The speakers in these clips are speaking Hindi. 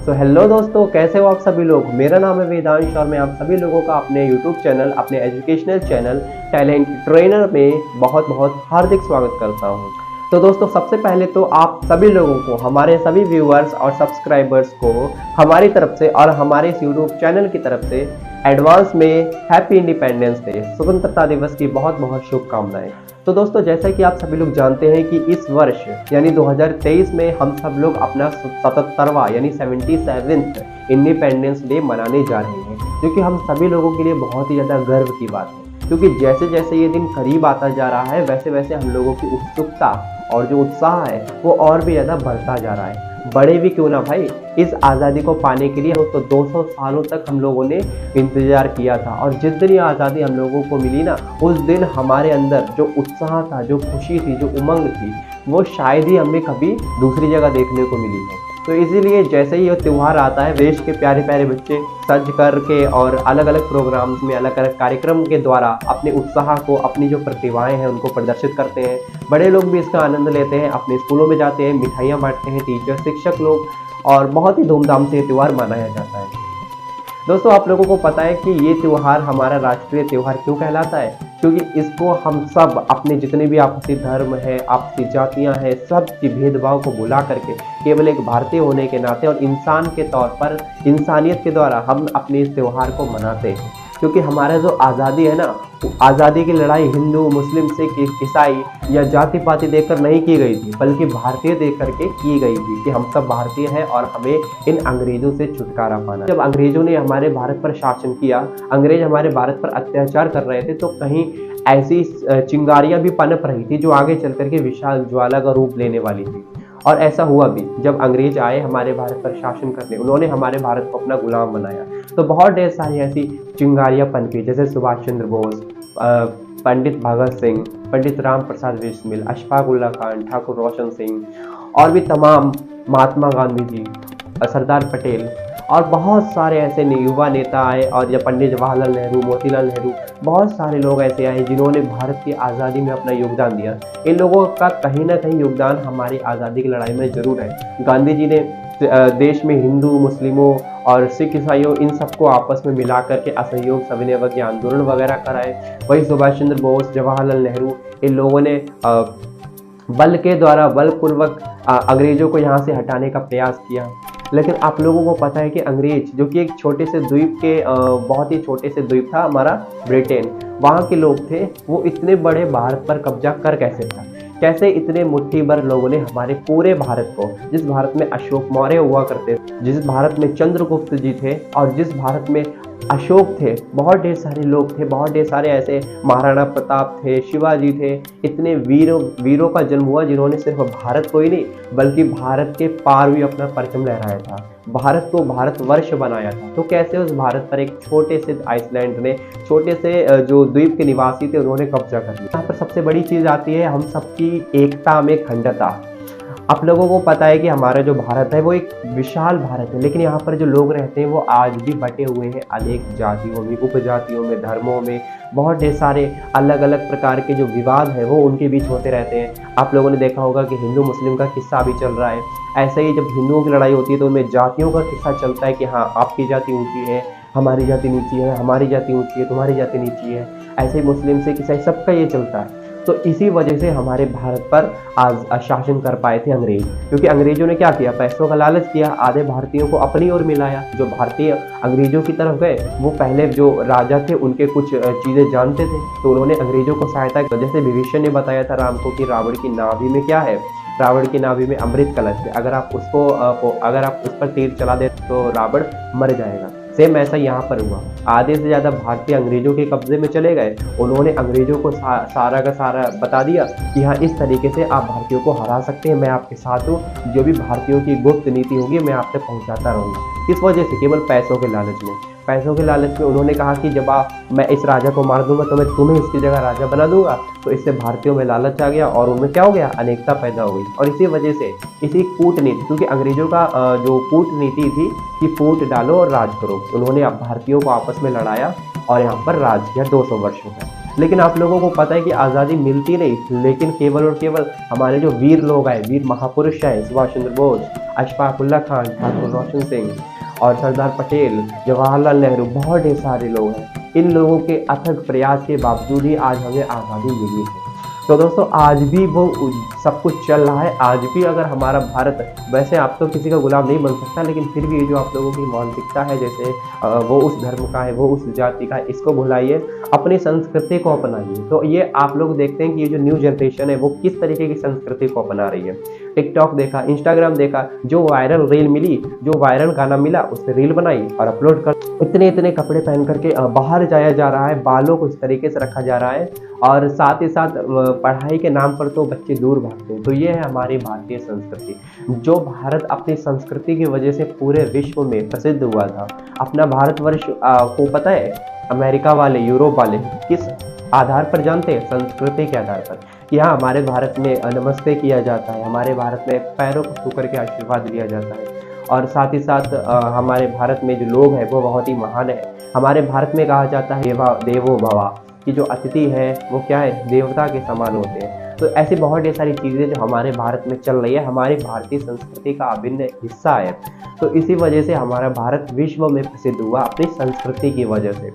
तो हेलो दोस्तों, कैसे हो आप सभी लोग। मेरा नाम है वेदांश और मैं आप सभी लोगों का अपने यूट्यूब चैनल, अपने एजुकेशनल चैनल टैलेंट ट्रेनर में बहुत बहुत हार्दिक स्वागत करता हूं। तो दोस्तों, सबसे पहले तो आप सभी लोगों को, हमारे सभी व्यूअर्स और सब्सक्राइबर्स को हमारी तरफ से और हमारे इस यूट्यूब चैनल की तरफ से एडवांस में हैप्पी इंडिपेंडेंस डे, स्वतंत्रता दिवस की बहुत बहुत शुभकामनाएं। तो दोस्तों, जैसा कि आप सभी लोग जानते हैं कि इस वर्ष यानी 2023 में हम सब लोग अपना 77वां यानी 77th इंडिपेंडेंस डे मनाने जा रहे हैं, जो कि हम सभी लोगों के लिए बहुत ही ज़्यादा गर्व की बात है। क्योंकि जैसे जैसे ये दिन करीब आता जा रहा है, वैसे वैसे हम लोगों की उत्सुकता और जो उत्साह है वो और भी ज़्यादा बढ़ता जा रहा है। बड़े भी क्यों ना भाई, इस आज़ादी को पाने के लिए तो 200 सालों तक हम लोगों ने इंतजार किया था, और जिस दिन ये आज़ादी हम लोगों को मिली ना, उस दिन हमारे अंदर जो उत्साह था, जो खुशी थी, जो उमंग थी, वो शायद ही हमें कभी दूसरी जगह देखने को मिली है। तो इसीलिए जैसे ही ये त्यौहार आता है, देश के प्यारे प्यारे बच्चे सज करके और अलग अलग प्रोग्राम्स में, अलग अलग कार्यक्रम के द्वारा अपने उत्साह को, अपनी जो प्रतिभाएं हैं उनको प्रदर्शित करते हैं। बड़े लोग भी इसका आनंद लेते हैं, अपने स्कूलों में जाते हैं, मिठाइयाँ बांटते हैं, टीचर, शिक्षक लोग, और बहुत ही धूमधाम से ये त्यौहार मनाया जाता है। दोस्तों, आप लोगों को पता है कि ये त्यौहार हमारा राष्ट्रीय त्यौहार क्यों कहलाता है? क्योंकि इसको हम सब अपने जितने भी आपसी धर्म है, आपसी जातियां हैं, सब की भेदभाव को भुला करके केवल एक भारतीय होने के नाते और इंसान के तौर पर, इंसानियत के द्वारा हम अपने इस त्यौहार को मनाते हैं। क्योंकि हमारा जो आज़ादी है ना, आज़ादी की लड़ाई हिंदू, मुस्लिम, सिख, ईसाई या जाति पाति देखकर नहीं की गई थी, बल्कि भारतीय देख करके की गई थी कि हम सब भारतीय हैं और हमें इन अंग्रेजों से छुटकारा पाना। जब अंग्रेजों ने हमारे भारत पर शासन किया, अंग्रेज हमारे भारत पर अत्याचार कर रहे थे, तो कहीं ऐसी चिंगारियां भी पनप रही थी जो आगे चल करके विशाल ज्वाला का रूप लेने वाली थी। और ऐसा हुआ भी। जब अंग्रेज आए हमारे भारत पर शासन करने, उन्होंने हमारे भारत को अपना गुलाम बनाया, तो बहुत ढेर सारी ऐसी चिंगारियां पनपी, जैसे सुभाष चंद्र बोस, पंडित भगत सिंह, पंडित राम प्रसाद बिस्मिल, अशफाक उल्लाह खान, ठाकुर रोशन सिंह, और भी तमाम, महात्मा गांधी जी, सरदार पटेल, और बहुत सारे ऐसे युवा नेता आए, और या पंडित जवाहरलाल नेहरू, मोतीलाल नेहरू, बहुत सारे लोग ऐसे आए जिन्होंने भारत की आज़ादी में अपना योगदान दिया। इन लोगों का कहीं ना कहीं योगदान हमारी आज़ादी की लड़ाई में जरूर है। गांधी जी ने देश में हिंदू, मुस्लिमों और सिख, ईसाइयों, इन सबको आपस में मिला करके असहयोग सविनय के आंदोलन वगैरह कराए। वही सुभाष चंद्र बोस, जवाहरलाल नेहरू, इन लोगों ने बल के द्वारा, बलपूर्वक अंग्रेजों को यहाँ से हटाने का प्रयास किया। लेकिन आप लोगों को पता है कि अंग्रेज, जो कि एक छोटे से द्वीप के, बहुत ही छोटे से द्वीप था हमारा ब्रिटेन, वहाँ के लोग थे, वो इतने बड़े भारत पर कब्जा कर कैसे था? कैसे इतने मुट्ठी भर लोगों ने हमारे पूरे भारत को, जिस भारत में अशोक मौर्य हुआ करते, जिस भारत में चंद्रगुप्त जी थे, और जिस भारत में अशोक थे, बहुत ढेर सारे लोग थे, बहुत ढेर सारे ऐसे महाराणा प्रताप थे, शिवाजी थे, इतने वीरों का जन्म हुआ जिन्होंने सिर्फ भारत को ही नहीं बल्कि भारत के पार भी अपना परचम लहराया था, भारत को भारतवर्ष बनाया था। तो कैसे उस भारत पर एक छोटे से आइसलैंड ने, छोटे से जो द्वीप के निवासी थे, उन्होंने कब्जा कर लिया। यहाँ पर सबसे बड़ी चीज आती है हम सबकी एकता में अखंडता। आप लोगों को पता है कि हमारा जो भारत है वो एक विशाल भारत है, लेकिन यहाँ पर जो लोग रहते हैं वो आज भी बटे हुए हैं अनेक जातियों में, उपजातियों में, धर्मों में। बहुत ढेर सारे अलग अलग प्रकार के जो विवाद है वो उनके बीच होते रहते हैं। आप लोगों ने देखा होगा कि हिंदू मुस्लिम का किस्सा अभी चल रहा है। ऐसे ही जब हिंदुओं की लड़ाई होती है तो उनमें जातियों का किस्सा चलता है कि हाँ, आपकी जाति ऊँची है, हमारी जाति नीची है, हमारी जाति ऊँची है, तुम्हारी जाति नीची है। ऐसे ही मुस्लिम से ईसाई सबका ये चलता है। तो इसी वजह से हमारे भारत पर आज शासन कर पाए थे अंग्रेज, क्योंकि अंग्रेजों ने क्या किया? पैसों का लालच किया, आधे भारतीयों को अपनी ओर मिलाया। जो भारतीय अंग्रेजों की तरफ गए, वो पहले जो राजा थे उनके कुछ चीज़ें जानते थे, तो उन्होंने अंग्रेजों को सहायता की। जैसे विभीषण ने बताया था राम को कि रावण की नाभि में क्या है? रावण की नाभि में अमृत कलश है, अगर आप उस पर तीर चला दे तो रावण मर जाएगा। सेम ऐसा यहाँ पर हुआ। आधे से ज़्यादा भारतीय अंग्रेजों के कब्जे में चले गए। उन्होंने अंग्रेजों को सारा का सारा बता दिया कि हाँ, इस तरीके से आप भारतीयों को हरा सकते हैं, मैं आपके साथ हूँ, जो भी भारतीयों की गुप्त नीति होगी मैं आप तक पहुँचाता रहूँगा। इस वजह से केवल पैसों के लालच में उन्होंने कहा कि जब मैं इस राजा को मार दूंगा तो मैं तुम्हें इसकी जगह राजा बना दूंगा। तो इससे भारतीयों में लालच आ गया और उनमें क्या हो गया? अनेकता पैदा हो गई। और इसी वजह से इसी कूटनीति, क्योंकि अंग्रेजों का जो कूटनीति थी कि फूट डालो और राज करो, उन्होंने भारतीयों को आपस में लड़ाया और यहाँ पर राज किया 200 वर्षों का। लेकिन आप लोगों को पता है कि आज़ादी मिलती नहीं, लेकिन केवल और केवल हमारे जो वीर लोग आए, वीर महापुरुष हैं, सुभाष चंद्र बोस, अशफाक उल्ला खान, ठाकुर रोशन सिंह और सरदार पटेल, जवाहरलाल नेहरू, बहुत ढेर सारे लोग हैं। इन लोगों के अथक प्रयास के बावजूद ही आज हमें आज़ादी मिली है। तो दोस्तों आज भी वो सब कुछ चल रहा है। आज भी अगर हमारा भारत, वैसे आप तो किसी का गुलाम नहीं बन सकता, लेकिन फिर भी जो आप लोगों की मानसिकता है, जैसे वो उस धर्म का है, वो उस जाति का है, इसको भुलाइए, अपनी संस्कृति को अपनाइए। तो ये आप लोग देखते हैं कि ये जो न्यू जनरेशन है वो किस तरीके की संस्कृति को अपना रही है। टिकटॉक देखा, इंस्टाग्राम देखा, जो वायरल रील मिली, जो वायरल गाना मिला, उस पर रील बनाई और अपलोड कर, इतने इतने कपड़े पहन करके बाहर जाया जा रहा है, बालों को इस तरीके से रखा जा रहा है, और साथ ही साथ पढ़ाई के नाम पर तो बच्चे दूर भागते हैं। तो ये है हमारी भारतीय संस्कृति। जो भारत अपनी संस्कृति की वजह से पूरे विश्व में प्रसिद्ध हुआ था। अपना भारतवर्ष को पता है, अमेरिका वाले, यूरोप वाले किस आधार पर जानते हैं? संस्कृति के आधार पर। कि हाँ, हमारे भारत में नमस्ते किया जाता है, हमारे भारत में पैरों को छू करके आशीर्वाद लिया जाता है, और साथ ही साथ हमारे भारत में जो लोग हैं वो बहुत ही महान है। हमारे भारत में कहा जाता है देवो भवा, कि जो अतिथि है वो क्या है, देवता के समान होते हैं। तो ऐसी बहुत ढेर सारी चीज़ें जो हमारे भारत में चल रही है, हमारी भारतीय संस्कृति का अभिन्न हिस्सा है। तो इसी वजह से हमारा भारत विश्व में प्रसिद्ध हुआ अपनी संस्कृति की वजह से,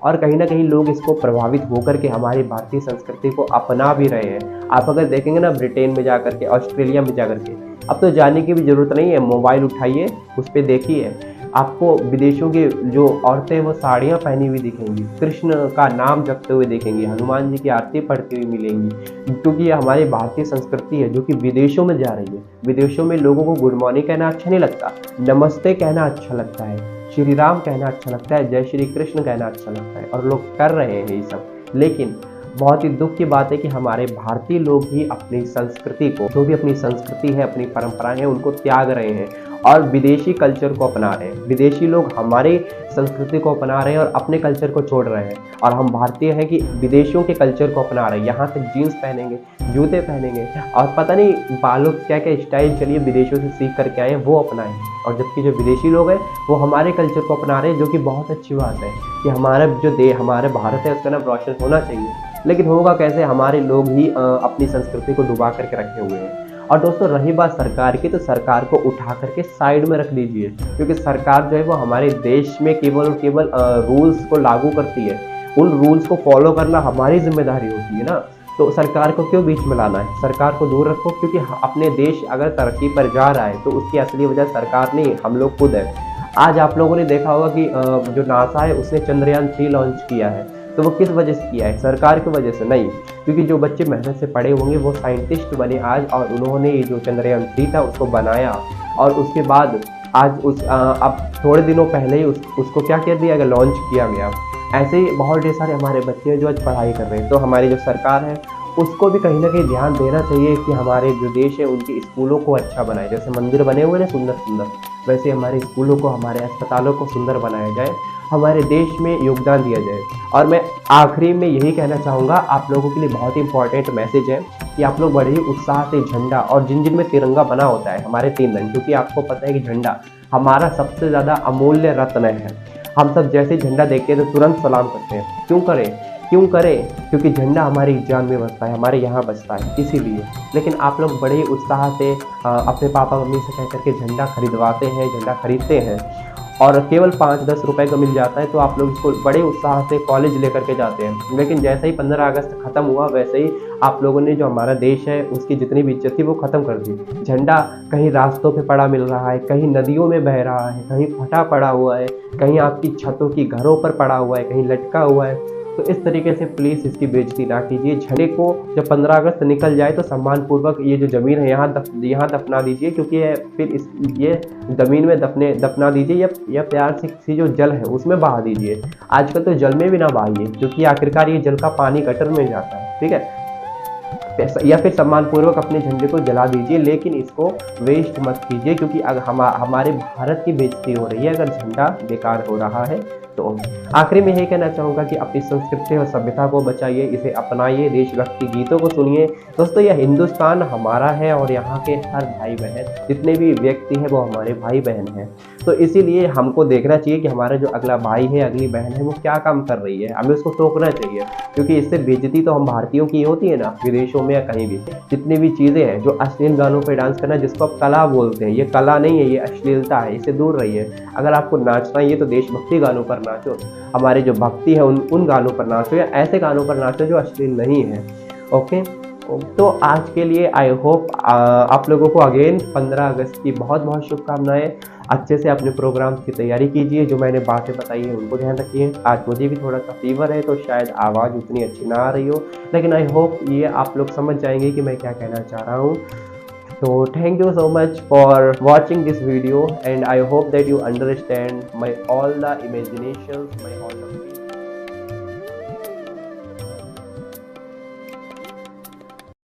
और कहीं ना कहीं लोग इसको प्रभावित होकर के हमारी भारतीय संस्कृति को अपना भी रहे हैं। आप अगर देखेंगे ना, ब्रिटेन में जाकर के, ऑस्ट्रेलिया में जाकर के, अब तो जाने की भी ज़रूरत नहीं है, मोबाइल उठाइए, उस पर देखिए, आपको विदेशों की जो औरतें वो साड़ियाँ पहनी हुई दिखेंगी, कृष्ण का नाम जपते हुए देखेंगी, हनुमान जी की आरती पढ़ती हुई मिलेंगी, क्योंकि ये हमारी भारतीय संस्कृति है जो कि विदेशों में जा रही है। विदेशों में लोगों को गुड मॉर्निंग कहना अच्छा नहीं लगता, नमस्ते कहना अच्छा लगता है, श्री राम कहना अच्छा लगता है, जय श्री कृष्ण कहना अच्छा लगता है, और लोग कर रहे हैं ये सब। लेकिन बहुत ही दुख की बात है कि हमारे भारतीय लोग ही अपनी संस्कृति को, जो भी अपनी संस्कृति है, अपनी परंपराएं हैं, उनको त्याग रहे हैं और विदेशी कल्चर को अपना रहे हैं। विदेशी लोग हमारी संस्कृति को अपना रहे हैं और अपने कल्चर को छोड़ रहे हैं, और हम भारतीय हैं कि विदेशियों के कल्चर को अपना रहे हैं। यहाँ तक जीन्स पहनेंगे, जूते पहनेंगे, और पता नहीं बालों क्या क्या स्टाइल चलिए विदेशों से सीख करके आए हैं वो अपनाएं, और जबकि जो विदेशी लोग हैं वो हमारे कल्चर को अपना रहे हैं, जो कि बहुत अच्छी बात है कि हमारा जो हमारे भारत है उसका नाम रोशन होना चाहिए। लेकिन होगा कैसे? हमारे लोग ही अपनी संस्कृति को डुबा करके रखे हुए हैं। और दोस्तों रही बात सरकार की, तो सरकार को उठा करके साइड में रख दीजिए, क्योंकि सरकार जो है वो हमारे देश में केवल और केवल रूल्स को लागू करती है। उन रूल्स को फॉलो करना हमारी जिम्मेदारी होती है ना। तो सरकार को क्यों बीच में लाना है? सरकार को दूर रखो, क्योंकि अपने देश अगर तरक्की पर जा रहा है तो उसकी असली वजह सरकार नहीं, हम लोग खुद है। आज आप लोगों ने देखा होगा कि जो नासा है उसने चंद्रयान 3 लॉन्च किया है, तो वो किस वजह से किया है? सरकार की वजह से नहीं, क्योंकि जो बच्चे मेहनत से पढ़े होंगे वो साइंटिस्ट बने आज, और उन्होंने जो चंद्रयान 3 था उसको बनाया, और उसके बाद आज अब थोड़े दिनों पहले ही उसको क्या कर दिया गया, लॉन्च किया गया। ऐसे ही बहुत ढेर सारे हमारे बच्चे हैं जो आज पढ़ाई कर रहे हैं। तो हमारी जो सरकार है उसको भी कहीं ना कहीं ध्यान देना चाहिए कि हमारे जो देश है उनके स्कूलों को अच्छा बनाए। जैसे मंदिर बने हुए ना सुंदर सुंदर, वैसे हमारे स्कूलों को, हमारे अस्पतालों को सुंदर बनाया जाए, हमारे देश में योगदान दिया जाए। और मैं आखिरी में यही कहना चाहूँगा, आप लोगों के लिए बहुत ही इंपॉर्टेंट मैसेज है कि आप लोग बड़े ही उत्साह से झंडा, और जिन जिन में तिरंगा बना होता है हमारे 3 रंग, क्योंकि आपको पता है कि झंडा हमारा सबसे ज़्यादा अमूल्य रत्न है। हम सब जैसे झंडा देखते हैं तो तुरंत सलाम करते हैं। क्यों करें? क्योंकि झंडा हमारी जान में बसता है, हमारे यहाँ बसता है, इसीलिए। लेकिन आप लोग बड़े ही उत्साह से अपने पापा मम्मी से कह करके झंडा खरीदवाते हैं, झंडा खरीदते हैं, और केवल 5-10 रुपए का मिल जाता है, तो आप लोग इसको बड़े उत्साह से कॉलेज लेकर के जाते हैं। लेकिन जैसे ही 15 अगस्त खत्म हुआ, वैसे ही आप लोगों ने जो हमारा देश है उसकी जितनी भी इज्जत थी वो खत्म कर दी। झंडा कहीं रास्तों पे पड़ा मिल रहा है, कहीं नदियों में बह रहा है, कहीं फटा पड़ा हुआ है, कहीं आपकी छतों की घरों पर पड़ा हुआ है, कहीं लटका हुआ है। तो इस तरीके से प्लीज़ इसकी बेइज्जती ना कीजिए। झंडे को जब 15 अगस्त निकल जाए तो सम्मानपूर्वक ये जो ज़मीन है यहाँ दफना दीजिए, क्योंकि ये ज़मीन में दफना दीजिए, या प्यार से किसी जो जल है उसमें बहा दीजिए। आजकल तो जल में भी ना बहाइए, क्योंकि आखिरकार ये जल का पानी गटर में जाता है, ठीक है। या फिर सम्मानपूर्वक अपने झंडे को जला दीजिए, लेकिन इसको वेस्ट मत कीजिए, क्योंकि अगर हमारे भारत की बेइज्जती हो रही है अगर झंडा बेकार हो रहा है तो। तो आखिरी में यही कहना चाहूँगा कि अपनी संस्कृति और सभ्यता को बचाइए, इसे अपनाइए, देशभक्ति गीतों को सुनिए। दोस्तों यह हिंदुस्तान हमारा है और यहाँ के हर भाई बहन जितने भी व्यक्ति हैं वो हमारे भाई बहन हैं। तो इसीलिए हमको देखना चाहिए कि हमारा जो अगला भाई है, अगली बहन है, वो क्या काम कर रही है, हमें उसको टोकना चाहिए, क्योंकि इससे बेइज्जती तो हम भारतीयों की होती है ना, विदेशों में या कहीं भी। जितनी भी चीज़ें हैं, जो अश्लील गानों पे डांस करना, जिसको आप कला बोलते हैं, ये कला नहीं है, ये अश्लीलता है, इससे दूर रहिए। अगर आपको नाचना ही है तो देशभक्ति गानों पर नाचो, हमारे जो भक्ति है उन गानों पर नाचो, या ऐसे गानों पर नाचो जो अश्लील नहीं है। ओके, तो आज के लिए आई होप आप लोगों को अगेन 15 अगस्त की बहुत बहुत शुभकामनाएं। अच्छे से अपने प्रोग्राम की तैयारी कीजिए, जो मैंने बातें बताई है उनको ध्यान रखिए। आज मुझे भी थोड़ा सा फीवर है तो शायद आवाज़ उतनी अच्छी ना आ रही हो, लेकिन आई होप ये आप लोग समझ जाएंगे कि मैं क्या कहना चाह रहा हूँ। So thank you so much for watching this video, and I hope that you understand my all the imaginations, my all the